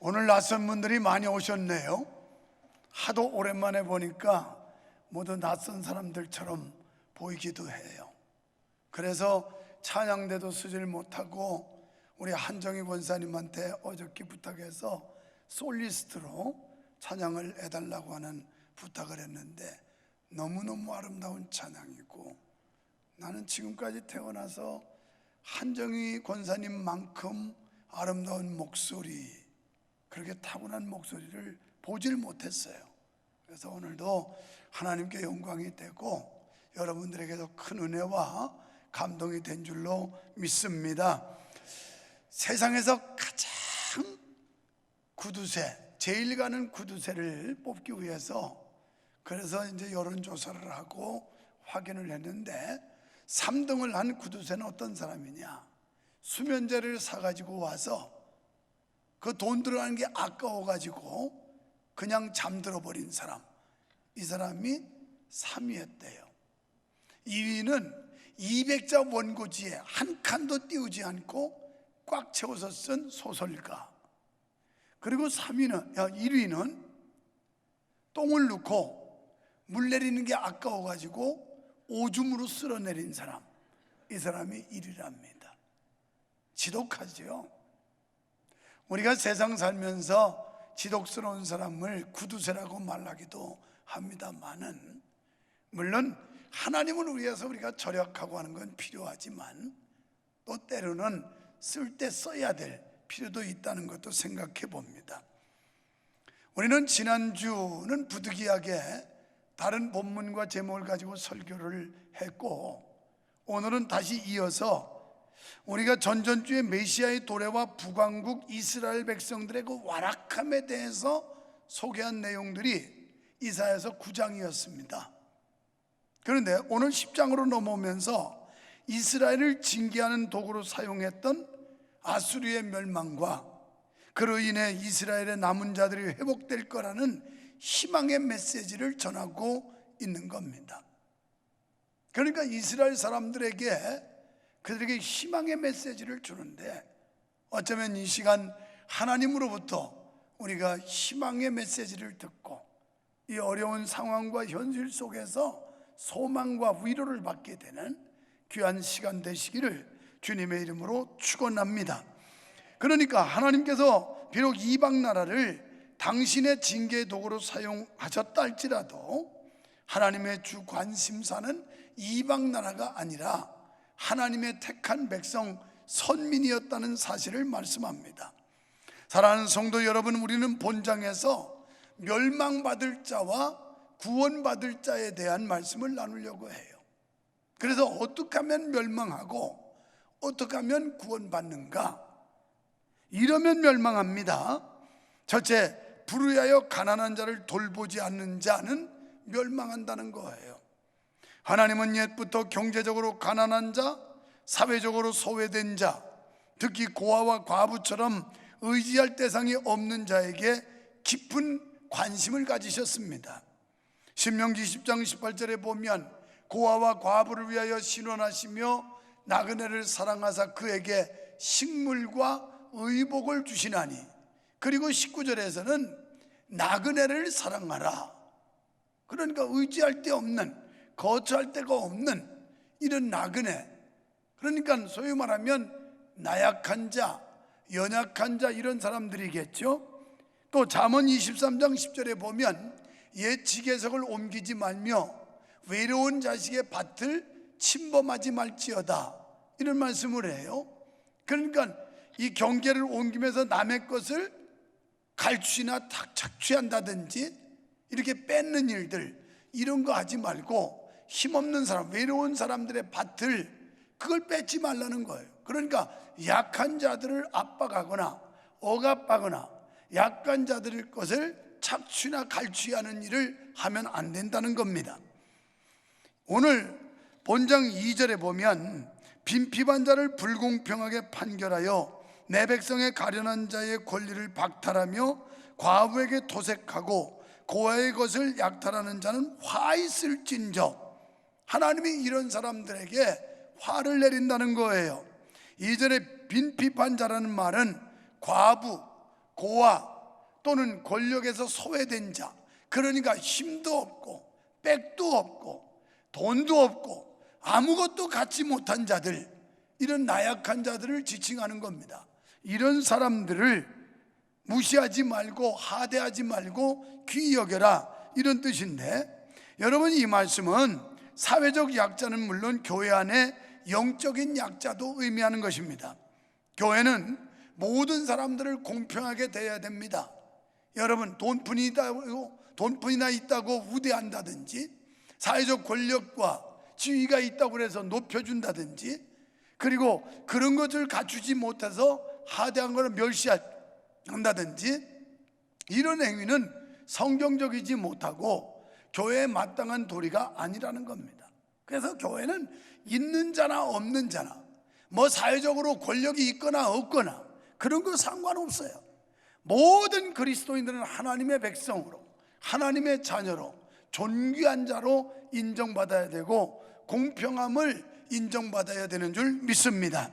오늘 낯선 분들이 많이 오셨네요. 하도 오랜만에 보니까 모두 낯선 사람들처럼 보이기도 해요. 그래서 찬양대도 쓰질 못하고 우리 한정희 권사님한테 어저께 부탁해서 솔리스트로 찬양을 해달라고 하는 부탁을 했는데 너무너무 아름다운 찬양이고, 나는 지금까지 태어나서 한정희 권사님만큼 아름다운 목소리, 그렇게 타고난 목소리를 보질 못했어요. 그래서 오늘도 하나님께 영광이 되고 여러분들에게도 큰 은혜와 감동이 된 줄로 믿습니다. 세상에서 가장 구두쇠, 제일 가는 구두쇠를 뽑기 위해서 그래서 이제 여론조사를 하고 확인을 했는데 3등을 한 구두쇠는 어떤 사람이냐? 수면제를 사가지고 와서 그 돈 들어가는 게 아까워가지고 그냥 잠들어 버린 사람, 이 사람이 3위였대요. 2위는 200자 원고지에 한 칸도 띄우지 않고 꽉 채워서 쓴 소설가. 그리고 1위는 똥을 넣고 물 내리는 게 아까워가지고 오줌으로 쓸어내린 사람, 이 사람이 1위랍니다. 지독하죠. 우리가 세상 살면서 지독스러운 사람을 구두쇠라고 말하기도 합니다만은, 물론 하나님을 위해서 우리가 절약하고 하는 건 필요하지만 또 때로는 쓸 때 써야 될 필요도 있다는 것도 생각해 봅니다. 우리는 지난주는 부득이하게 다른 본문과 제목을 가지고 설교를 했고, 오늘은 다시 이어서 우리가 전전주에 메시아의 도래와 북왕국 이스라엘 백성들의 그 완악함에 대해서 소개한 내용들이 이사야서 9장이었습니다. 그런데 오늘 10장으로 넘어오면서 이스라엘을 징계하는 도구로 사용했던 아수르의 멸망과 그로 인해 이스라엘의 남은 자들이 회복될 거라는 희망의 메시지를 전하고 있는 겁니다. 그러니까 이스라엘 사람들에게, 그들에게 희망의 메시지를 주는데, 어쩌면 이 시간 하나님으로부터 우리가 희망의 메시지를 듣고 이 어려운 상황과 현실 속에서 소망과 위로를 받게 되는 귀한 시간 되시기를 주님의 이름으로 축원합니다. 그러니까 하나님께서 비록 이방 나라를 당신의 징계 도구로 사용하셨다 할지라도 하나님의 주 관심사는 이방 나라가 아니라 하나님의 택한 백성 선민이었다는 사실을 말씀합니다. 사랑하는 성도 여러분, 우리는 본장에서 멸망받을 자와 구원받을 자에 대한 말씀을 나누려고 해요. 그래서 어떻게 하면 멸망하고 어떻게 하면 구원받는가? 이러면 멸망합니다. 첫째, 불의하여 가난한 자를 돌보지 않는 자는 멸망한다는 거예요. 하나님은 옛부터 경제적으로 가난한 자, 사회적으로 소외된 자, 특히 고아와 과부처럼 의지할 대상이 없는 자에게 깊은 관심을 가지셨습니다. 신명기 10장 18절에 보면 고아와 과부를 위하여 신원하시며 나그네를 사랑하사 그에게 식물과 의복을 주시나니, 그리고 19절에서는 나그네를 사랑하라. 그러니까 의지할 데 없는, 거처할 데가 없는 이런 나그네, 그러니까 소위 말하면 나약한 자, 연약한 자, 이런 사람들이겠죠. 또 잠언 23장 10절에 보면 옛 지게석을 옮기지 말며 외로운 자식의 밭을 침범하지 말지어다, 이런 말씀을 해요. 그러니까 이 경계를 옮기면서 남의 것을 갈취나 착취한다든지 이렇게 뺏는 일들, 이런 거 하지 말고 힘없는 사람, 외로운 사람들의 밭을, 그걸 뺏지 말라는 거예요. 그러니까 약한 자들을 압박하거나 억압하거나 약한 자들의 것을 착취나 갈취하는 일을 하면 안 된다는 겁니다. 오늘 본장 2절에 보면 빈핍한 자를 불공평하게 판결하여 내 백성의 가련한 자의 권리를 박탈하며 과부에게 도색하고 고아의 것을 약탈하는 자는 화 있을진저, 하나님이 이런 사람들에게 화를 내린다는 거예요. 2절에 빈핍한 자라는 말은 과부, 고아, 또는 권력에서 소외된 자, 그러니까 힘도 없고 백도 없고 돈도 없고 아무것도 갖지 못한 자들, 이런 나약한 자들을 지칭하는 겁니다. 이런 사람들을 무시하지 말고 하대하지 말고 귀히 여겨라, 이런 뜻인데, 여러분 이 말씀은 사회적 약자는 물론 교회 안에 영적인 약자도 의미하는 것입니다. 교회는 모든 사람들을 공평하게 대해야 됩니다. 여러분 돈뿐이나 있다고 우대한다든지, 사회적 권력과 지위가 있다고 해서 높여준다든지, 그리고 그런 것을 갖추지 못해서 하대한 것을 멸시한다든지, 이런 행위는 성경적이지 못하고 교회에 마땅한 도리가 아니라는 겁니다. 그래서 교회는 있는 자나 없는 자나, 뭐 사회적으로 권력이 있거나 없거나 그런 거 상관없어요. 모든 그리스도인들은 하나님의 백성으로, 하나님의 자녀로, 존귀한 자로 인정받아야 되고 공평함을 인정받아야 되는 줄 믿습니다.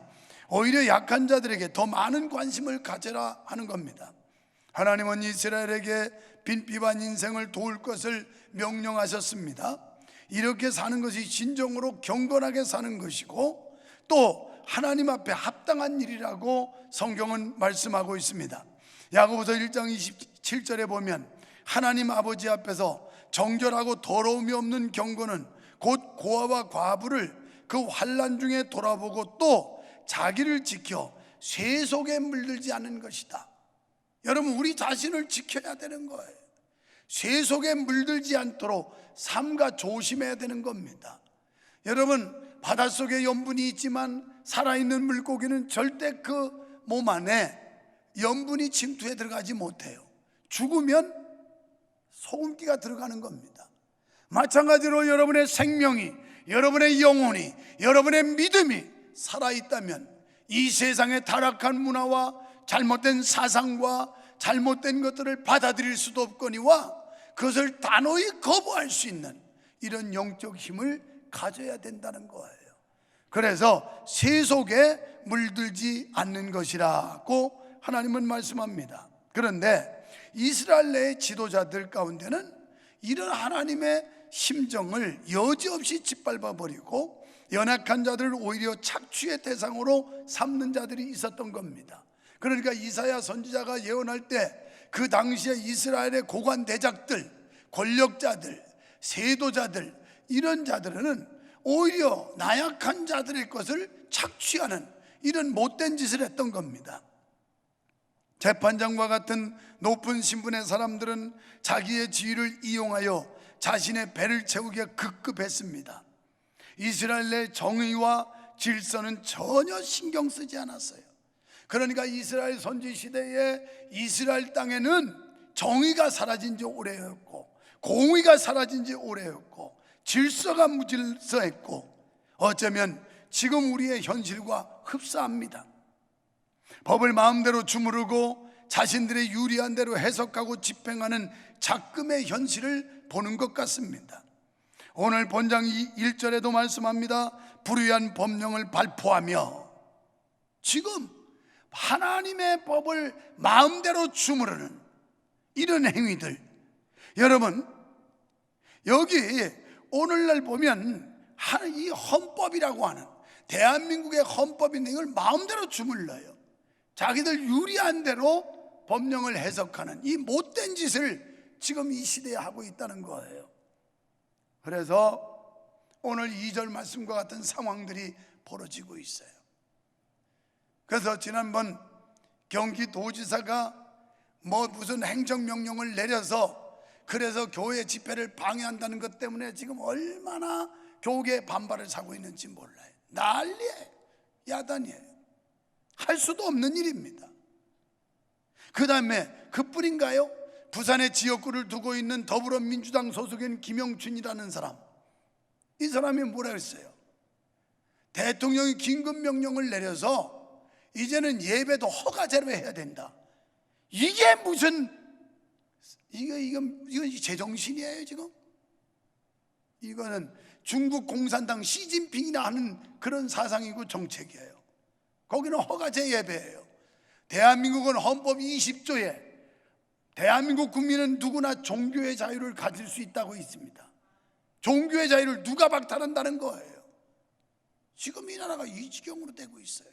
오히려 약한 자들에게 더 많은 관심을 가져라 하는 겁니다. 하나님은 이스라엘에게 빈비반 인생을 도울 것을 명령하셨습니다. 이렇게 사는 것이 진정으로 경건하게 사는 것이고 또 하나님 앞에 합당한 일이라고 성경은 말씀하고 있습니다. 야고보서 1장 27절에 보면 하나님 아버지 앞에서 정결하고 더러움이 없는 경건은 곧 고아와 과부를 그 환난 중에 돌아보고 또 자기를 지켜 쇠 속에 물들지 않는 것이다. 여러분, 우리 자신을 지켜야 되는 거예요. 쇠 속에 물들지 않도록 삼가 조심해야 되는 겁니다. 여러분, 바닷속에 염분이 있지만 살아있는 물고기는 절대 그 몸 안에 염분이 침투해 들어가지 못해요. 죽으면 소금기가 들어가는 겁니다. 마찬가지로 여러분의 생명이, 여러분의 영혼이, 여러분의 믿음이 살아있다면 이 세상의 타락한 문화와 잘못된 사상과 잘못된 것들을 받아들일 수도 없거니와 그것을 단호히 거부할 수 있는 이런 영적 힘을 가져야 된다는 거예요. 그래서 쇠 속에 물들지 않는 것이라고 하나님은 말씀합니다. 그런데 이스라엘 내의 지도자들 가운데는 이런 하나님의 심정을 여지없이 짓밟아 버리고 연약한 자들을 오히려 착취의 대상으로 삼는 자들이 있었던 겁니다. 그러니까 이사야 선지자가 예언할 때 그 당시에 이스라엘의 고관 대작들, 권력자들, 세도자들, 이런 자들은 오히려 나약한 자들의 것을 착취하는 이런 못된 짓을 했던 겁니다. 재판장과 같은 높은 신분의 사람들은 자기의 지위를 이용하여 자신의 배를 채우기에 급급했습니다. 이스라엘 내 정의와 질서는 전혀 신경 쓰지 않았어요. 그러니까 이스라엘 선지 시대에 이스라엘 땅에는 정의가 사라진 지 오래였고 공의가 사라진 지 오래였고 질서가 무질서했고 어쩌면 지금 우리의 현실과 흡사합니다. 법을 마음대로 주무르고 자신들의 유리한 대로 해석하고 집행하는 작금의 현실을 보는 것 같습니다. 오늘 본장 1절에도 말씀합니다. 불의한 법령을 발포하며, 지금 하나님의 법을 마음대로 주무르는 이런 행위들, 여러분 여기 오늘날 보면 이 헌법이라고 하는 대한민국의 헌법인 이걸 마음대로 주물러요. 자기들 유리한 대로 법령을 해석하는 이 못된 짓을 지금 이 시대에 하고 있다는 거예요. 그래서 오늘 2절 말씀과 같은 상황들이 벌어지고 있어요. 그래서 지난번 경기도지사가 무슨 행정명령을 내려서 그래서 교회 집회를 방해한다는 것 때문에 지금 얼마나 교계에 반발을 사고 있는지 몰라요. 난리예요. 야단이에요. 할 수도 없는 일입니다. 그 다음에 그뿐인가요? 부산에 지역구를 두고 있는 더불어민주당 소속인 김영춘이라는 사람, 이 사람이 뭐라 했어요? 대통령이 긴급명령을 내려서 이제는 예배도 허가제로 해야 된다. 이게 무슨 이건 제정신이에요 지금? 이거는 중국 공산당 시진핑이나 하는 그런 사상이고 정책이에요. 거기는 허가제 예배예요. 대한민국은 헌법 20조에 대한민국 국민은 누구나 종교의 자유를 가질 수 있다고 있습니다. 종교의 자유를 누가 박탈한다는 거예요? 지금 이 나라가 이 지경으로 되고 있어요.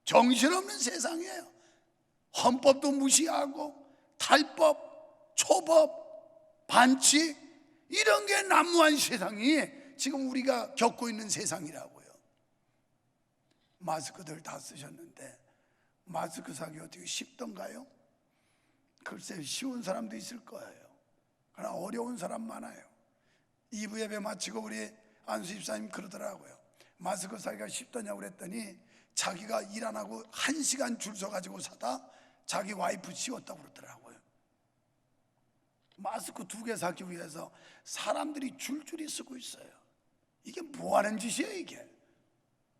정신없는 세상이에요. 헌법도 무시하고 탈법, 초법, 반칙 이런 게 난무한 세상이 지금 우리가 겪고 있는 세상이라고요. 마스크들 다 쓰셨는데 마스크 사기 어떻게 쉽던가요? 글쎄 쉬운 사람도 있을 거예요. 그러나 어려운 사람 많아요. 2부 예배 마치고 우리 안수 집사님 그러더라고요. 마스크 사기가 쉽더냐고 그랬더니 자기가 일 안 하고 1시간 줄 서가지고 사다 자기 와이프 씌웠다고 그러더라고요. 마스크 2개 사기 위해서 사람들이 줄줄이 쓰고 있어요. 이게 뭐 하는 짓이에요 이게?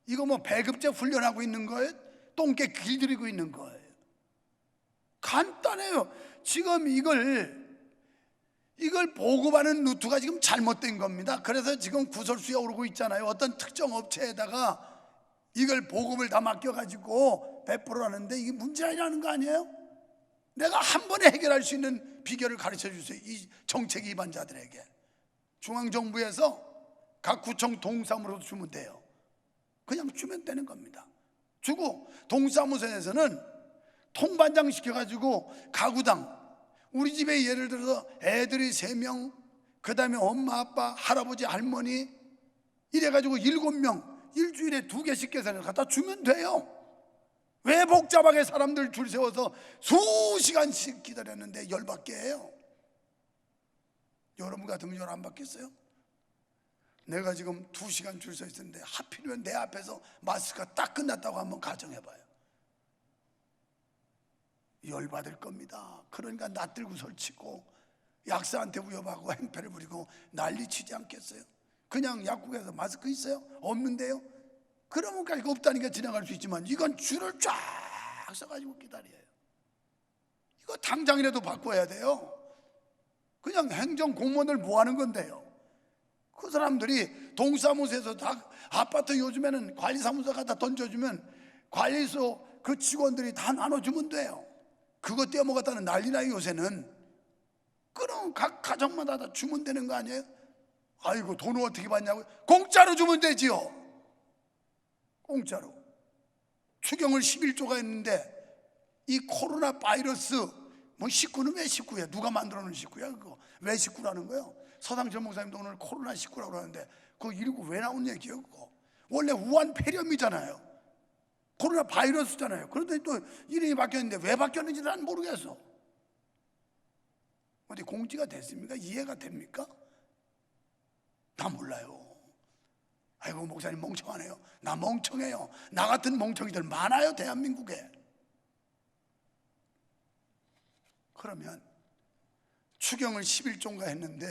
이거 뭐 배급제 훈련하고 있는 거예요? 똥개 길들이고 있는 거예요? 간단해요. 지금 이걸 보급하는 루트가 지금 잘못된 겁니다. 그래서 지금 구설수에 오르고 있잖아요. 어떤 특정 업체에다가 이걸 보급을 다 맡겨가지고 배포하는데 이게 문제라는 거 아니에요? 내가 한 번에 해결할 수 있는 비결을 가르쳐 주세요. 이 정책 위반자들에게. 중앙정부에서 각 구청 동사무소로 주면 돼요. 그냥 주면 되는 겁니다. 주고 동사무소에서는 통반장 시켜가지고 가구당 우리 집에 예를 들어서 애들이 3명 그 다음에 엄마 아빠 할아버지 할머니 이래가지고 7명 일주일에 2개씩 계산해서 갖다 주면 돼요. 왜 복잡하게 사람들 줄 세워서 수시간씩 기다렸는데 열받게 해요? 여러분 같으면 열 안 받겠어요? 내가 지금 2시간 줄 서 있었는데 하필이면 내 앞에서 마스크가 딱 끝났다고 한번 가정해봐요. 열받을 겁니다. 그러니까 낯들고 설치고 약사한테 위협하고 행패를 부리고 난리치지 않겠어요? 그냥 약국에서 마스크 있어요? 없는데요? 그러면 이거 없다니까 지나갈 수 있지만 이건 줄을 쫙 서가지고 기다려요. 이거 당장이라도 바꿔야 돼요. 그냥 행정 공무원들 뭐 하는 건데요? 그 사람들이 동사무소에서 다 아파트 요즘에는 관리사무소 갖다 던져주면 관리소 그 직원들이 다 나눠주면 돼요. 그거 떼어먹었다는 난리나요 요새는. 그럼 각 가정마다 다 주면 되는 거 아니에요? 아이고 돈을 어떻게 받냐고요? 공짜로 주면 되지요. 공짜로. 추경을 11조가 했는데 이 코로나 바이러스 뭐 19는 왜 19야? 누가 만들어 놓은 19야 그거? 왜 19라는 거예요? 서상철 목사님도 오늘 코로나 19라고 그러는데 그거 이러고 왜 나온 얘기예요 그거? 원래 우한 폐렴이잖아요. 코로나 바이러스잖아요. 그런데 또 이름이 바뀌었는데 왜 바뀌었는지 난 모르겠어. 어디 공지가 됐습니까? 이해가 됩니까? 다 몰라요. 아이고 목사님 멍청하네요. 나 멍청해요. 나 같은 멍청이들 많아요 대한민국에. 그러면 추경을 11조인가 했는데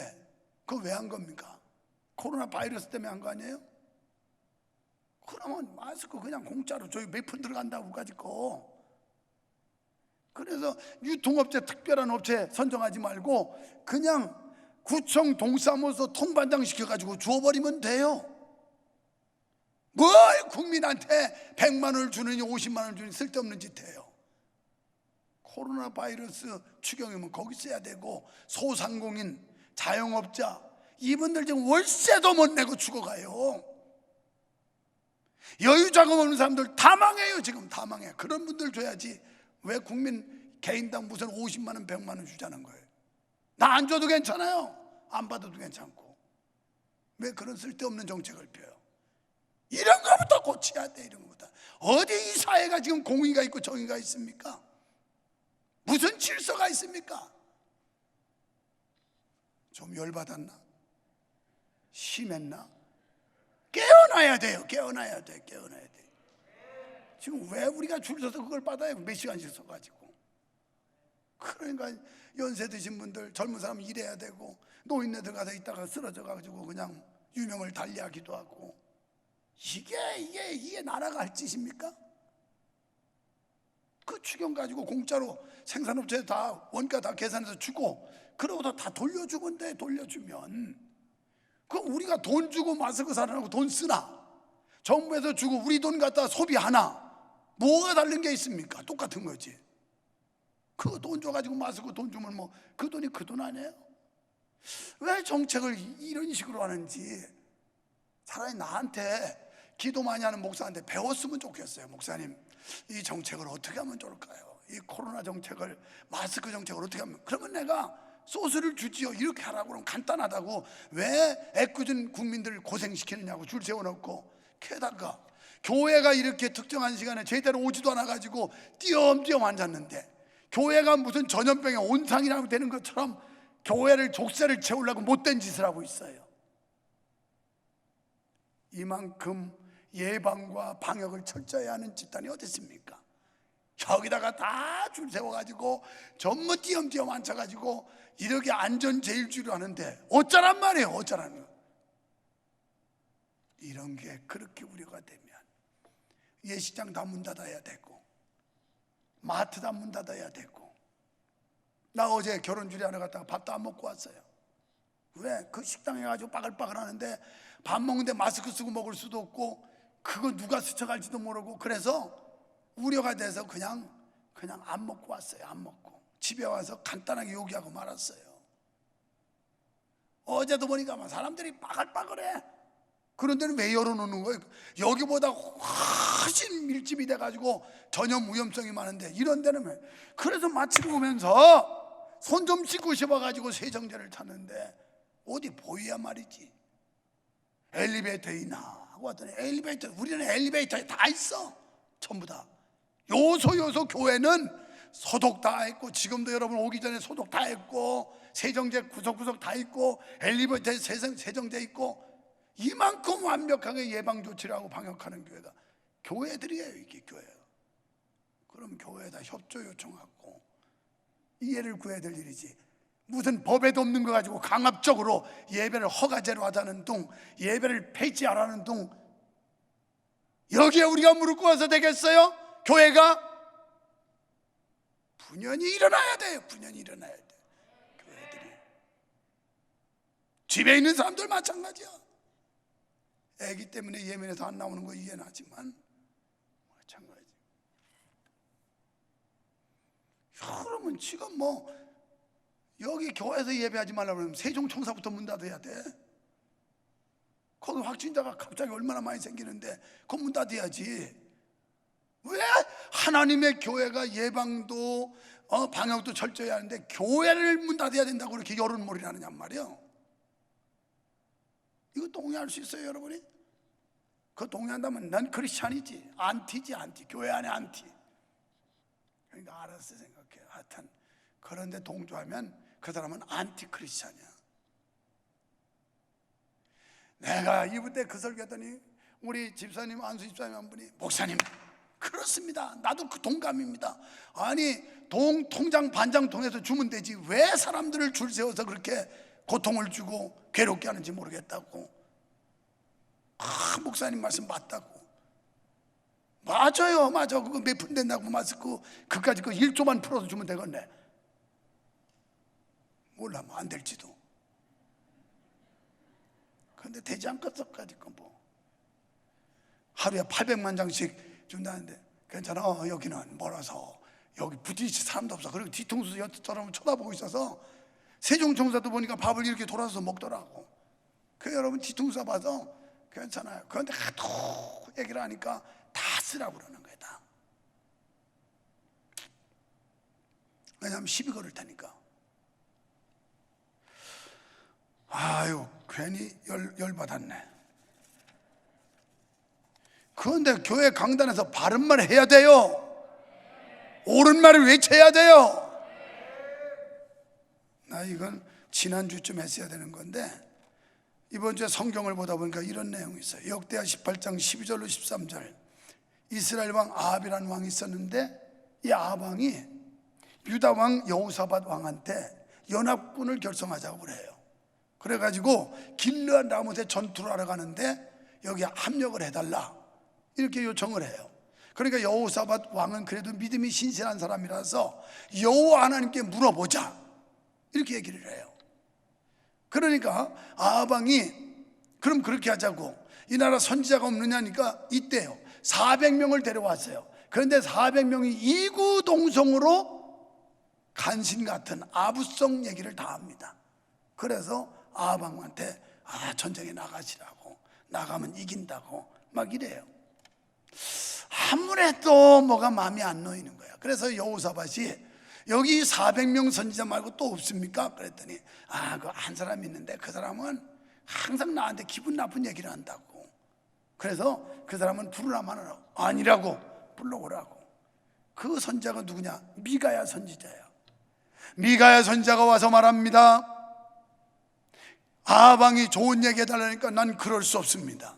그거 왜 한 겁니까? 코로나 바이러스 때문에 한 거 아니에요? 그러면 마스크 그냥 공짜로 저희 몇 푼 들어간다고 가지고. 그래서 유통업체 특별한 업체 선정하지 말고 그냥 구청 동사무소 통반장 시켜가지고 주워버리면 돼요. 뭘 국민한테 100만 원을 주느니 50만 원을 주느니 쓸데없는 짓 해요. 코로나 바이러스 추경이면 거기 써야 되고 소상공인, 자영업자 이분들 지금 월세도 못 내고 죽어가요. 여유 자금 없는 사람들 다 망해요. 지금 다 망해. 그런 분들 줘야지. 왜 국민 개인당 무슨 50만 원 100만 원 주자는 거예요? 나 안 줘도 괜찮아요. 안 받아도 괜찮고. 왜 그런 쓸데없는 정책을 펴요? 이런 거부터 고쳐야 돼. 이런 거부터. 어디 이 사회가 지금 공의가 있고 정의가 있습니까? 무슨 질서가 있습니까? 좀 열받았나? 심했나? 깨어나야 돼요. 깨어나야 돼. 깨어나야 돼. 지금 왜 우리가 줄 서서 그걸 받아요? 몇 시간씩 서가지고. 그러니까 연세 드신 분들, 젊은 사람 일해야 되고 노인네들 가서 있다가 쓰러져가지고 그냥 유명을 달리하기도 하고. 이게 나라가 할 짓입니까? 그 추경 가지고 공짜로 생산업체에 다 원가 다 계산해서 주고 그러고도 다 돌려주면 돼. 돌려주면 그럼 우리가 돈 주고 마스크 사라고 돈 쓰나? 정부에서 주고 우리 돈 갖다 소비하나? 뭐가 다른 게 있습니까? 똑같은 거지. 그 돈 줘가지고 마스크 돈 주면 뭐 그 돈이 그 돈 아니에요? 왜 정책을 이런 식으로 하는지 차라리 나한테 기도 많이 하는 목사한테 배웠으면 좋겠어요. 목사님, 이 정책을 어떻게 하면 좋을까요? 이 코로나 정책을, 마스크 정책을 어떻게 하면, 그러면 내가 소스를 주지요. 이렇게 하라고 그러면 간단하다고 왜 애꿎은 국민들을 고생시키느냐고 줄 세워놓고, 게다가 교회가 이렇게 특정한 시간에 제대로 오지도 않아가지고 띄엄띄엄 앉았는데, 교회가 무슨 전염병의 온상이라고 되는 것처럼 교회를 족쇄를 채우려고 못된 짓을 하고 있어요. 이만큼 예방과 방역을 철저히 하는 집단이 어디 있습니까? 여기다가 다 줄 세워가지고 전부 띄엄띄엄 앉혀가지고 이렇게 안전제일주의를 하는데 어쩌란 말이에요. 어쩌라는 거. 이런 게 그렇게 우려가 되면 예식장 다 문 닫아야 되고, 마트 다 문 닫아야 되고. 나 어제 결혼주례 하러 갔다가 밥도 안 먹고 왔어요. 왜? 그 식당에 가지고 빠글빠글 하는데 밥 먹는데 마스크 쓰고 먹을 수도 없고, 그거 누가 스쳐갈지도 모르고, 그래서 우려가 돼서 그냥 안 먹고 왔어요. 안 먹고 집에 와서 간단하게 요기하고 말았어요. 어제도 보니까 사람들이 빠글빠글해. 그런 데는 왜 열어놓는 거예요? 여기보다 훨씬 밀집이 돼가지고 전염 위험성이 많은데 이런 데는 왜? 그래서 마치고 오면서 손 좀 씻고 싶어가지고 세정제를 탔는데 어디 보여야 말이지. 엘리베이터에 있나 하고 왔더니 엘리베이터, 우리는 엘리베이터에 다 있어. 전부 다 요소 교회는 소독 다 했고, 지금도 여러분 오기 전에 소독 다 했고, 세정제 구석구석 다 있고, 엘리베이터에 세정제 있고, 이만큼 완벽하게 예방 조치를 하고 방역하는 교회가 교회들이에요. 이게 교회가. 그럼 교회에다 협조 요청하고 이해를 구해야 될 일이지, 무슨 법에도 없는 거 가지고 강압적으로 예배를 허가제로 하자는 둥, 예배를 폐지하라는 둥, 여기에 우리가 무릎 꿇어서 되겠어요? 교회가 분연히 일어나야 돼요. 분연히 일어나야 돼. 교회들이. 집에 있는 사람들 마찬가지야. 애기 때문에 예민해서 안 나오는 거 이해는 하지만 마찬가지. 그러면 지금 뭐 여기 교회에서 예배하지 말라고 그러면 세종청사부터 문 닫아야 돼. 거기 확진자가 갑자기 얼마나 많이 생기는데 그건 문 닫아야지. 왜 하나님의 교회가 예방도 방역도 철저히 하는데 교회를 문 닫아야 된다고 그렇게 여론몰이를 하느냐 말이에요. 이거 동의할 수 있어요, 여러분이? 그거 동의한다면 난 크리스찬이지. 안티지, 안티. 교회 안에 안티. 그러니까 알았어 생각해. 하여튼 그런데 동조하면 그 사람은 안티 크리스찬이야. 내가 이분 때 그 설교했더니 우리 집사님, 안수 집사님 한 분이, 목사님 그렇습니다. 나도 그 동감입니다. 아니 통장 반장 통해서 주면 되지 왜 사람들을 줄 세워서 그렇게 고통을 주고 괴롭게 하는지 모르겠다고. 목사님 말씀 맞다고. 맞아요, 맞아. 그거 몇 푼 된다고 마스크 그까지 그 1조만 풀어서 주면 되겠네. 몰라, 뭐 안 될지도. 그런데 되지 않겠어까지 뭐 하루에 800만 장씩 준다는데 괜찮아. 여기는 멀어서 여기 부딪히 사람도 없어. 그리고 뒤통수 여처럼 쳐다보고 있어서 세종청사도 보니까 밥을 이렇게 돌아서 먹더라고. 그 여러분 뒤통수 봐서 괜찮아요. 그런데 하도 얘기를 하니까 다 쓰라고 그러는 거야. 다. 왜냐하면 시비 걸을 테니까. 아유, 괜히 열받았네. 그런데 교회 강단에서 바른 말을 해야 돼요. 옳은 말을 외쳐야 돼요. 나 이건 지난주쯤 했어야 되는 건데 이번 주에 성경을 보다 보니까 이런 내용이 있어요. 역대하 18장 12절로 13절. 이스라엘 왕 아합이라는 왕이 있었는데 이 아합 왕이 유다 왕 여호사밧 왕한테 연합군을 결성하자고 그래요. 그래가지고 길르앗 라못에 전투를 하러 가는데 여기 합력을 해달라 이렇게 요청을 해요. 그러니까 여호사밧 왕은 그래도 믿음이 신실한 사람이라서 여호와 하나님께 물어보자 이렇게 얘기를 해요. 그러니까 아합 왕이 그럼 그렇게 하자고, 이 나라 선지자가 없느냐니까 있대요. 400명을 데려왔어요. 그런데 400명이 이구동성으로 간신 같은 아부성 얘기를 다 합니다. 그래서 아합왕한테 전쟁에 나가시라고, 나가면 이긴다고 막 이래요. 아무래도 뭐가 마음이 안 놓이는 거야. 그래서 여호사밧이 여기 400명 선지자 말고 또 없습니까? 그랬더니 그 한 사람 있는데 그 사람은 항상 나한테 기분 나쁜 얘기를 한다고. 그래서 그 사람은 부르라만 하라고. 아니라고, 불러오라고. 그 선지자가 누구냐? 미가야 선지자야. 미가야 선지자가 와서 말합니다. 아합 왕이 좋은 얘기 해달라니까 난 그럴 수 없습니다.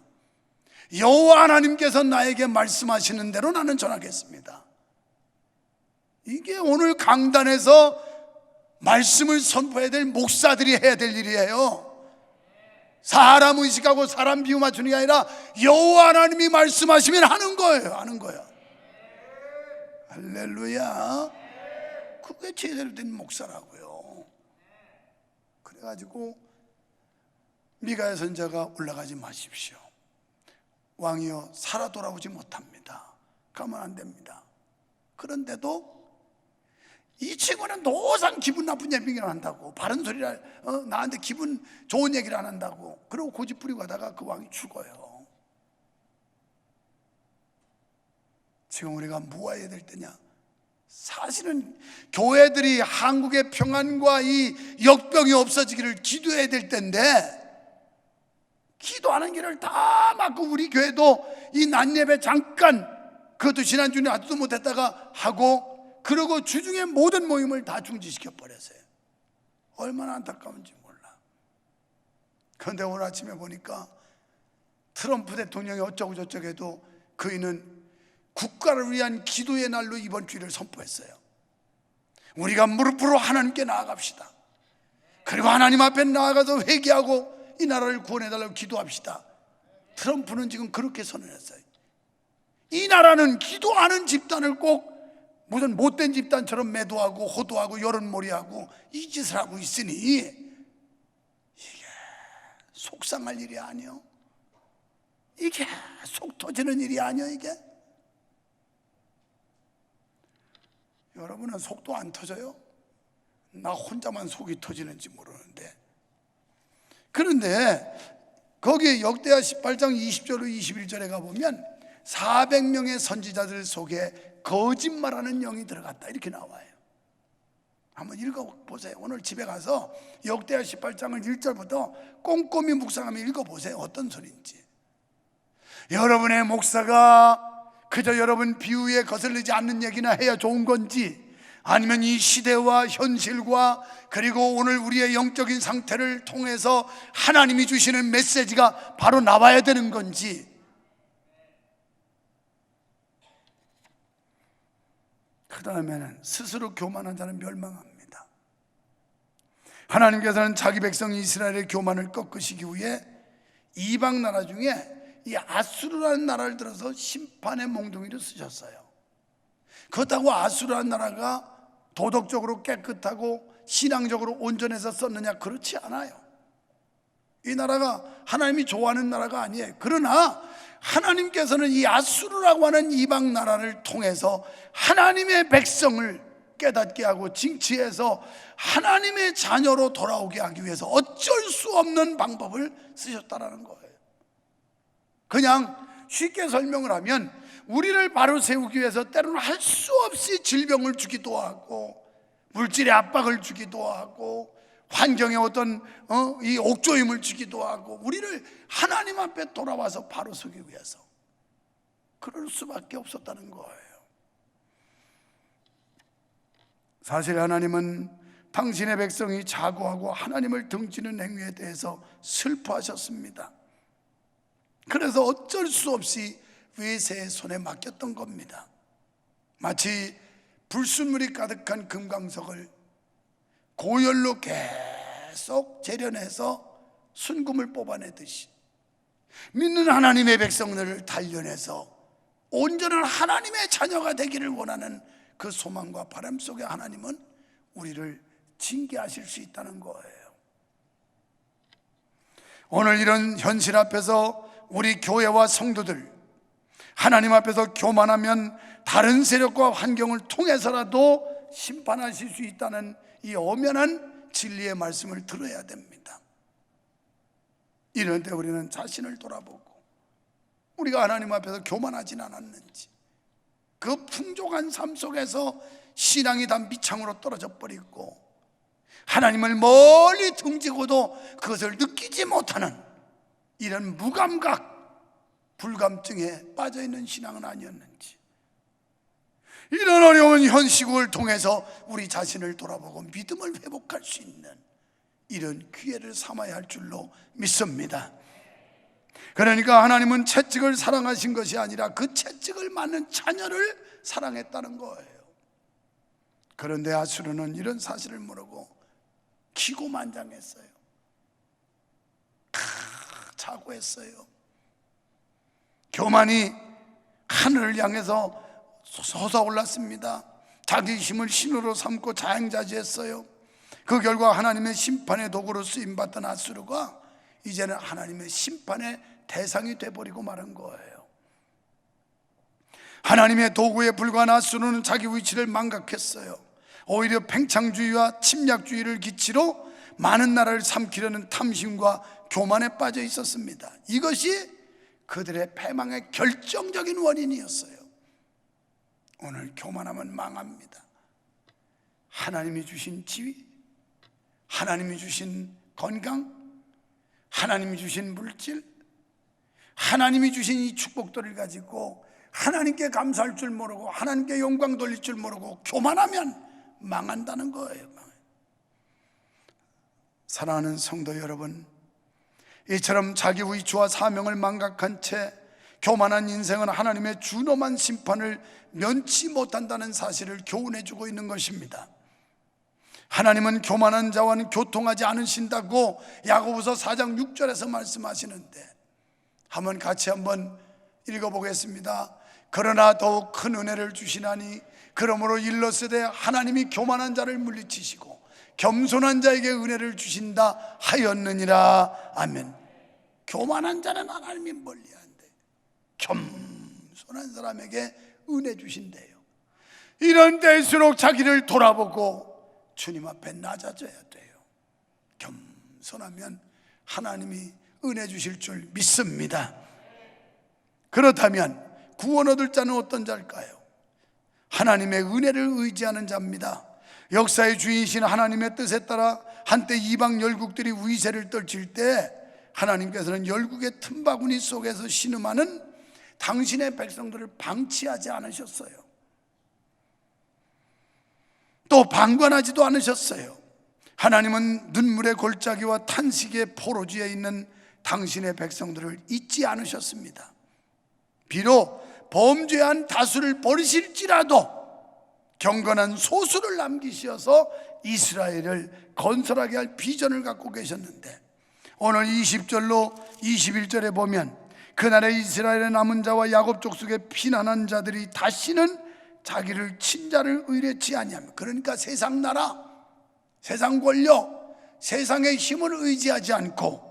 여호와 하나님께서 나에게 말씀하시는 대로 나는 전하겠습니다. 이게 오늘 강단에서 말씀을 선포해야 될 목사들이 해야 될 일이에요. 사람 의식하고 사람 비유 맞추는 게 아니라 여호와 하나님이 말씀하시면 하는 거예요. 하는 거야. 할렐루야. 그게 제대로 된 목사라고요. 그래가지고 미가야 선지자가 올라가지 마십시오. 왕이여 살아 돌아오지 못합니다. 가면 안 됩니다. 그런데도 이 친구는 노상 기분 나쁜 얘기를 한다고, 바른 소리를 나한테 기분 좋은 얘기를 안 한다고, 그리고 고집 부리고 하다가 그 왕이 죽어요. 지금 우리가 뭐 해야 될 때냐? 사실은 교회들이 한국의 평안과 이 역병이 없어지기를 기도해야 될 때인데 기도하는 길을 다 막고, 우리 교회도 이 낮예배 잠깐, 그것도 지난주에 하지도 못했다가 하고, 그리고 주중에 모든 모임을 다 중지시켜 버렸어요. 얼마나 안타까운지 몰라. 그런데 오늘 아침에 보니까 트럼프 대통령이 어쩌고 저쩌고 해도 그이는 국가를 위한 기도의 날로 이번 주일을 선포했어요. 우리가 무릎으로 하나님께 나아갑시다. 그리고 하나님 앞에 나아가서 회개하고 이 나라를 구원해달라고 기도합시다. 트럼프는 지금 그렇게 선언했어요. 이 나라는 기도하는 집단을 꼭 무슨 못된 집단처럼 매도하고 호도하고 여론몰이하고 이 짓을 하고 있으니 이게 속상할 일이 아니요. 이게 속 터지는 일이 아니요. 이게 여러분은 속도 안 터져요? 나 혼자만 속이 터지는지 모르는데. 그런데 거기에 역대하 18장 20절로 21절에 가보면 400명의 선지자들 속에 거짓말하는 영이 들어갔다 이렇게 나와요. 한번 읽어보세요. 오늘 집에 가서 역대하 18장을 1절부터 꼼꼼히 묵상하며 읽어보세요. 어떤 소리인지. 여러분의 목사가 그저 여러분 비유에 거슬리지 않는 얘기나 해야 좋은 건지, 아니면 이 시대와 현실과 그리고 오늘 우리의 영적인 상태를 통해서 하나님이 주시는 메시지가 바로 나와야 되는 건지. 그 다음에는 스스로 교만한 자는 멸망합니다. 하나님께서는 자기 백성 이스라엘의 교만을 꺾으시기 위해 이방 나라 중에 이 아수르라는 나라를 들어서 심판의 몽둥이를 쓰셨어요. 그렇다고 아수르라는 나라가 도덕적으로 깨끗하고 신앙적으로 온전해서 썼느냐? 그렇지 않아요. 이 나라가 하나님이 좋아하는 나라가 아니에요. 그러나 하나님께서는 이 아수르라고 하는 이방 나라를 통해서 하나님의 백성을 깨닫게 하고 징치해서 하나님의 자녀로 돌아오게 하기 위해서 어쩔 수 없는 방법을 쓰셨다라는 거예요. 그냥 쉽게 설명을 하면 우리를 바로 세우기 위해서 때로는 할 수 없이 질병을 주기도 하고 물질의 압박을 주기도 하고 환경에 어떤 이 옥조임을 주기도 하고 우리를 하나님 앞에 돌아와서 바로 서기 위해서 그럴 수밖에 없었다는 거예요. 사실 하나님은 당신의 백성이 자고하고 하나님을 등지는 행위에 대해서 슬퍼하셨습니다. 그래서 어쩔 수 없이 외세의 손에 맡겼던 겁니다. 마치 불순물이 가득한 금강석을 고열로 계속 재련해서 순금을 뽑아내듯이 믿는 하나님의 백성들을 단련해서 온전한 하나님의 자녀가 되기를 원하는 그 소망과 바람 속에 하나님은 우리를 징계하실 수 있다는 거예요. 오늘 이런 현실 앞에서 우리 교회와 성도들 하나님 앞에서 교만하면 다른 세력과 환경을 통해서라도 심판하실 수 있다는 이 엄연한 진리의 말씀을 들어야 됩니다. 이런 때 우리는 자신을 돌아보고 우리가 하나님 앞에서 교만하진 않았는지, 그 풍족한 삶 속에서 신앙이 다 밑창으로 떨어져 버리고 하나님을 멀리 등지고도 그것을 느끼지 못하는 이런 무감각, 불감증에 빠져있는 신앙은 아니었는지, 이런 어려운 현 시국을 통해서 우리 자신을 돌아보고 믿음을 회복할 수 있는 이런 기회를 삼아야 할 줄로 믿습니다. 그러니까 하나님은 채찍을 사랑하신 것이 아니라 그 채찍을 맞는 자녀를 사랑했다는 거예요. 그런데 아수르는 이런 사실을 모르고 기고만장했어요. 자고했어요. 교만이 하늘을 향해서 솟아올랐습니다. 자기 힘을 신으로 삼고 자행자지했어요. 그 결과 하나님의 심판의 도구로 쓰임받던 아수르가 이제는 하나님의 심판의 대상이 돼버리고 말한 거예요. 하나님의 도구에 불과한 아수르는 자기 위치를 망각했어요. 오히려 팽창주의와 침략주의를 기치로 많은 나라를 삼키려는 탐심과 교만에 빠져 있었습니다. 이것이 그들의 패망의 결정적인 원인이었어요. 오늘 교만하면 망합니다. 하나님이 주신 지위, 하나님이 주신 건강, 하나님이 주신 물질, 하나님이 주신 이 축복들을 가지고 하나님께 감사할 줄 모르고 하나님께 영광 돌릴 줄 모르고 교만하면 망한다는 거예요. 사랑하는 성도 여러분, 이처럼 자기 위치와 사명을 망각한 채 교만한 인생은 하나님의 준엄한 심판을 면치 못한다는 사실을 교훈해주고 있는 것입니다. 하나님은 교만한 자와는 교통하지 않으신다고 야고보서 4장 6절에서 말씀하시는데, 한번 같이 한번 읽어보겠습니다. 그러나 더욱 큰 은혜를 주시나니 그러므로 일러스되 하나님이 교만한 자를 물리치시고 겸손한 자에게 은혜를 주신다 하였느니라. 아멘. 교만한 자는 하나님이 멀리한대, 겸손한 사람에게 은혜 주신대요. 이런 때일수록 자기를 돌아보고 주님 앞에 낮아져야 돼요. 겸손하면 하나님이 은혜 주실 줄 믿습니다. 그렇다면 구원 얻을 자는 어떤 자일까요? 하나님의 은혜를 의지하는 자입니다. 역사의 주인이신 하나님의 뜻에 따라 한때 이방 열국들이 위세를 떨칠 때 하나님께서는 열국의 틈바구니 속에서 신음하는 당신의 백성들을 방치하지 않으셨어요. 또 방관하지도 않으셨어요. 하나님은 눈물의 골짜기와 탄식의 포로지에 있는 당신의 백성들을 잊지 않으셨습니다. 비록 범죄한 다수를 버리실지라도 경건한 소수를 남기셔서 이스라엘을 건설하게 할 비전을 갖고 계셨는데, 오늘 20절로 21절에 보면 그날의 이스라엘의 남은 자와 야곱 족속의 피난한 자들이 다시는 자기를 친자를 의뢰치 아니하며, 그러니까 세상 나라, 세상 권력, 세상의 힘을 의지하지 않고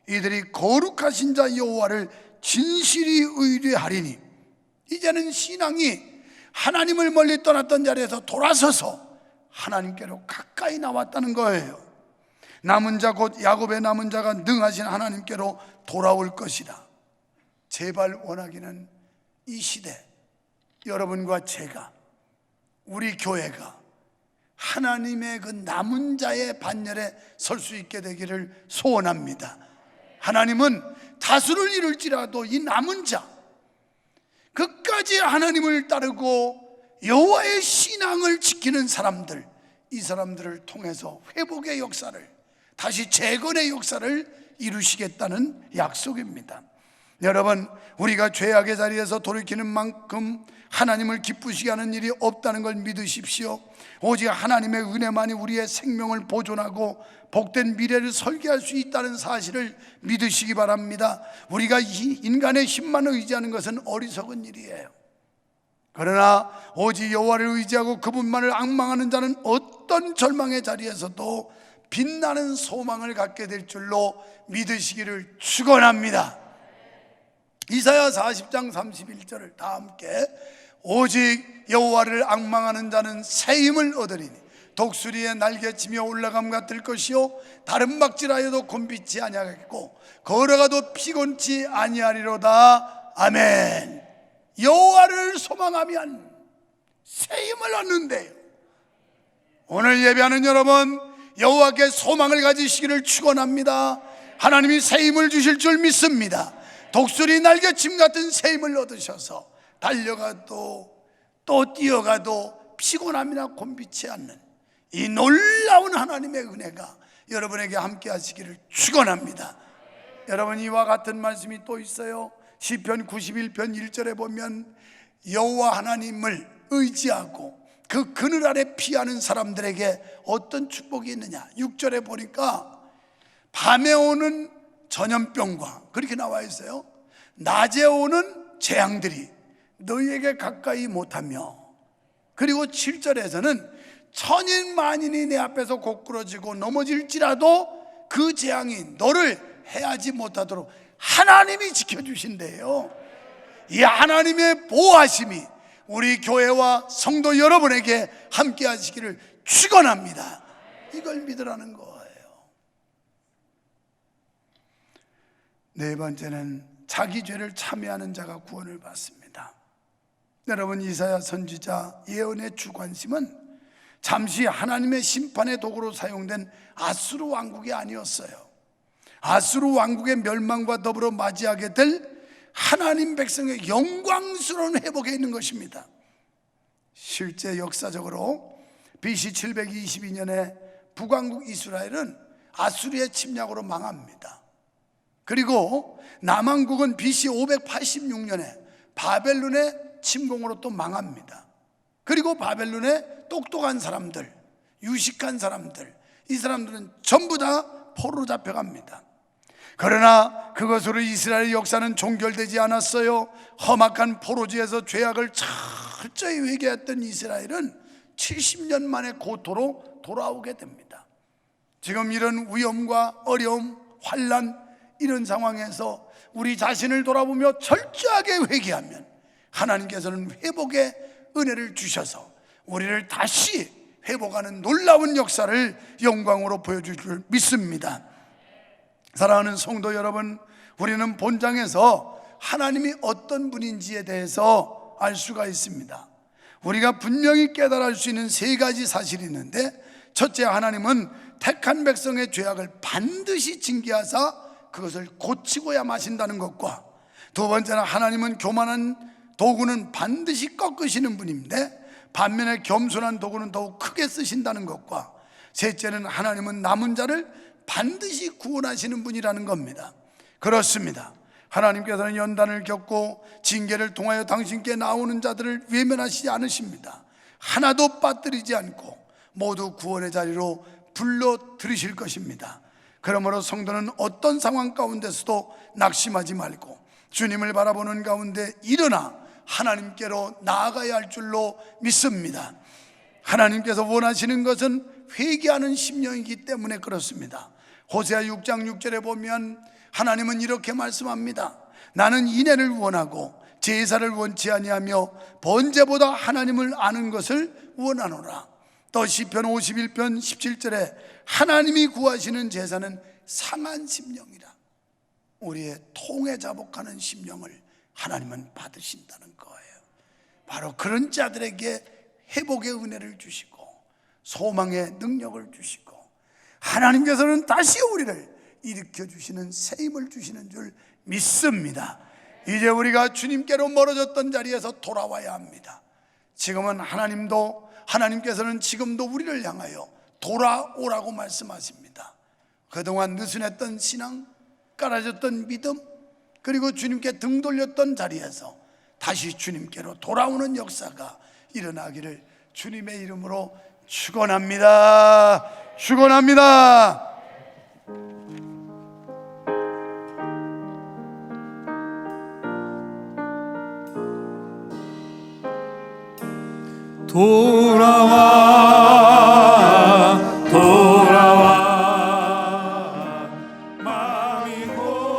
이들이 거룩하신 자 여호와를 진실이 의뢰하리니, 이제는 신앙이 하나님을 멀리 떠났던 자리에서 돌아서서 하나님께로 가까이 나왔다는 거예요. 남은 자 곧 야곱의 남은 자가 능하신 하나님께로 돌아올 것이라. 제발 원하기는 이 시대 여러분과 제가, 우리 교회가 하나님의 그 남은 자의 반열에 설 수 있게 되기를 소원합니다. 하나님은 다수를 이룰지라도 이 남은 자, 끝까지 하나님을 따르고 여호와의 신앙을 지키는 사람들, 이 사람들을 통해서 회복의 역사를, 다시 재건의 역사를 이루시겠다는 약속입니다. 여러분, 우리가 죄악의 자리에서 돌이키는 만큼 하나님을 기쁘시게 하는 일이 없다는 걸 믿으십시오. 오직 하나님의 은혜만이 우리의 생명을 보존하고 복된 미래를 설계할 수 있다는 사실을 믿으시기 바랍니다. 우리가 인간의 힘만 의지하는 것은 어리석은 일이에요. 그러나 오직 여호와를 의지하고 그분만을 앙망하는 자는 어떤 절망의 자리에서도 빛나는 소망을 갖게 될 줄로 믿으시기를 축원합니다. 이사야 40장 31절을 다 함께 오직 여호와를 앙망하는 자는 새 힘을 얻으리니 독수리의 날개치며 올라감과 들 것이요 다른 박질하여도 곤비치 아니하겠고 걸어가도 피곤치 아니하리로다. 아멘. 여호와를 소망하면 새 힘을 얻는데요. 오늘 예배하는 여러분, 여호와께 소망을 가지시기를 축원합니다. 하나님이 새 힘을 주실 줄 믿습니다. 독수리 날개침 같은 새 힘을 얻으셔서 달려가도 또 뛰어가도 피곤함이나 곤비치 않는 이 놀라운 하나님의 은혜가 여러분에게 함께 하시기를 축원합니다. 여러분, 이와 같은 말씀이 또 있어요. 시편 91편 1절에 보면 여호와 하나님을 의지하고 그 그늘 아래 피하는 사람들에게 어떤 축복이 있느냐. 6절에 보니까 밤에 오는 전염병과 그렇게 나와 있어요. 낮에 오는 재앙들이 너희에게 가까이 못하며, 그리고 7절에서는 천인 만인이 내 앞에서 고꾸러지고 넘어질지라도 그 재앙이 너를 해하지 못하도록 하나님이 지켜주신대요. 이 하나님의 보호하심이 우리 교회와 성도 여러분에게 함께 하시기를 축원합니다. 이걸 믿으라는 거예요. 네 번째는 자기 죄를 참회하는 자가 구원을 받습니다. 여러분, 이사야 선지자 예언의 주관심은 잠시 하나님의 심판의 도구로 사용된 아수르 왕국이 아니었어요. 아수르 왕국의 멸망과 더불어 맞이하게 될 하나님 백성의 영광스러운 회복에 있는 것입니다. 실제 역사적으로 BC 722년에 북왕국 이스라엘은 아수르의 침략으로 망합니다. 그리고 남왕국은 BC 586년에 바벨론의 침공으로 또 망합니다. 그리고 바벨론의 똑똑한 사람들, 유식한 사람들, 이 사람들은 전부 다 포로로 잡혀갑니다. 그러나 그것으로 이스라엘의 역사는 종결되지 않았어요. 험악한 포로지에서 죄악을 철저히 회개했던 이스라엘은 70년 만에 고토로 돌아오게 됩니다. 지금 이런 위험과 어려움, 환난, 이런 상황에서 우리 자신을 돌아보며 철저하게 회개하면 하나님께서는 회복의 은혜를 주셔서 우리를 다시 회복하는 놀라운 역사를 영광으로 보여줄 줄 믿습니다. 사랑하는 성도 여러분, 우리는 본장에서 하나님이 어떤 분인지에 대해서 알 수가 있습니다. 우리가 분명히 깨달을 수 있는 세 가지 사실이 있는데, 첫째, 하나님은 택한 백성의 죄악을 반드시 징계하사 그것을 고치고야 마신다는 것과, 두 번째는 하나님은 교만한 도구는 반드시 꺾으시는 분인데 반면에 겸손한 도구는 더욱 크게 쓰신다는 것과, 셋째는 하나님은 남은 자를 반드시 구원하시는 분이라는 겁니다. 그렇습니다. 하나님께서는 연단을 겪고 징계를 통하여 당신께 나오는 자들을 외면하시지 않으십니다. 하나도 빠뜨리지 않고 모두 구원의 자리로 불러 들이실 것입니다. 그러므로 성도는 어떤 상황 가운데서도 낙심하지 말고 주님을 바라보는 가운데 일어나 하나님께로 나아가야 할 줄로 믿습니다. 하나님께서 원하시는 것은 회개하는 심령이기 때문에 그렇습니다. 호세아 6장 6절에 보면 하나님은 이렇게 말씀합니다. 나는 인애를 원하고 제사를 원치 아니하며 번제보다 하나님을 아는 것을 원하노라. 또 시편 51편 17절에 하나님이 구하시는 제사는 상한 심령이라. 우리의 통에 자복하는 심령을 하나님은 받으신다는 거예요. 바로 그런 자들에게 회복의 은혜를 주시고 소망의 능력을 주시고 하나님께서는 다시 우리를 일으켜 주시는 새 힘을 주시는 줄 믿습니다. 이제 우리가 주님께로 멀어졌던 자리에서 돌아와야 합니다. 지금은 하나님께서는 지금도 우리를 향하여 돌아오라고 말씀하십니다. 그동안 느슨했던 신앙, 깔아졌던 믿음, 그리고 주님께 등 돌렸던 자리에서 다시 주님께로 돌아오는 역사가 일어나기를 주님의 이름으로 축원합니다. 축원합니다. 돌아와 마음이 고라니여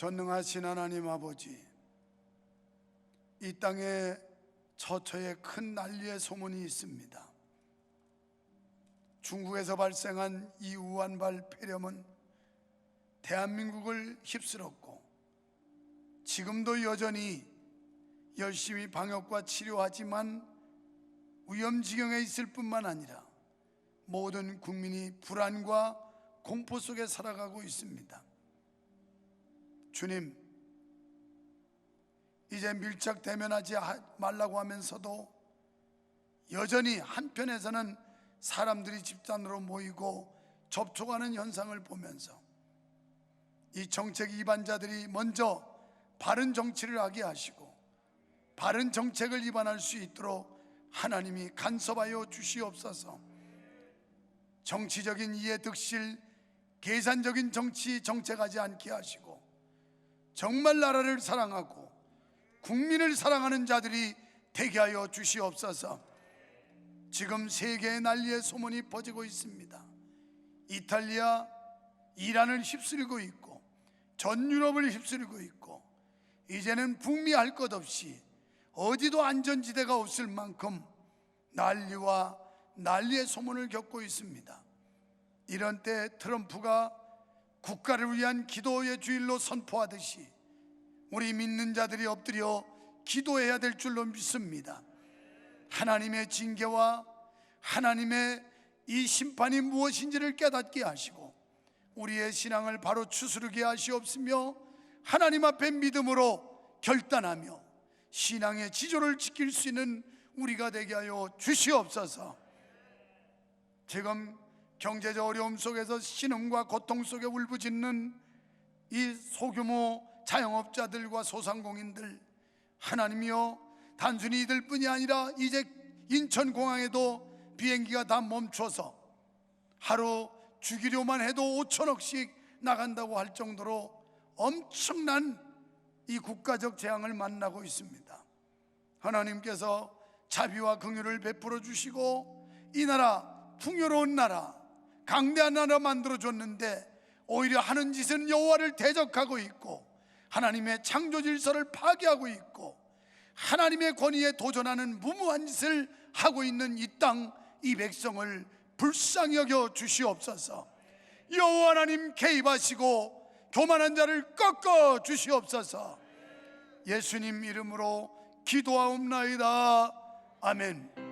전능하신 하나님 아버지, 이 땅에 처처에 큰 난리의 소문이 있습니다. 중국에서 발생한 이 우한발 폐렴은 대한민국을 휩쓸었고 지금도 여전히 열심히 방역과 치료하지만 위험지경에 있을 뿐만 아니라 모든 국민이 불안과 공포 속에 살아가고 있습니다. 주님, 이제 밀착 대면하지 말라고 하면서도 여전히 한편에서는 사람들이 집단으로 모이고 접촉하는 현상을 보면서 이 정책 위반자들이 먼저 바른 정치를 하게 하시고 바른 정책을 위반할 수 있도록 하나님이 간섭하여 주시옵소서. 정치적인 이해 득실, 계산적인 정치 정책하지 않게 하시고 정말 나라를 사랑하고 국민을 사랑하는 자들이 되게 하여 주시옵소서. 지금 세계의 난리의 소문이 퍼지고 있습니다. 이탈리아, 이란을 휩쓸고 있고 전 유럽을 휩쓸고 있고 이제는 북미 할 것 없이 어디도 안전지대가 없을 만큼 난리와 난리의 소문을 겪고 있습니다. 이런 때 트럼프가 국가를 위한 기도의 주일로 선포하듯이 우리 믿는 자들이 엎드려 기도해야 될 줄로 믿습니다. 하나님의 징계와 하나님의 이 심판이 무엇인지를 깨닫게 하시고 우리의 신앙을 바로 추스르게 하시옵으며 하나님 앞에 믿음으로 결단하며 신앙의 지조를 지킬 수 있는 우리가 되게 하여 주시옵소서. 지금 경제적 어려움 속에서 신음과 고통 속에 울부짖는 이 소규모 자영업자들과 소상공인들, 하나님이여, 단순히 이들뿐이 아니라 이제 인천공항에도 비행기가 다 멈춰서 하루 주기료만 해도 5천억씩 나간다고 할 정도로 엄청난 이 국가적 재앙을 만나고 있습니다. 하나님께서 자비와 긍휼을 베풀어 주시고 이 나라 풍요로운 나라, 강대한 나라 만들어줬는데 오히려 하는 짓은 여호와를 대적하고 있고 하나님의 창조 질서를 파괴하고 있고 하나님의 권위에 도전하는 무모한 짓을 하고 있는 이 땅, 이 백성을 불쌍히 여겨 주시옵소서. 여호와 하나님 개입하시고 교만한 자를 꺾어 주시옵소서. 예수님 이름으로 기도하옵나이다. 아멘.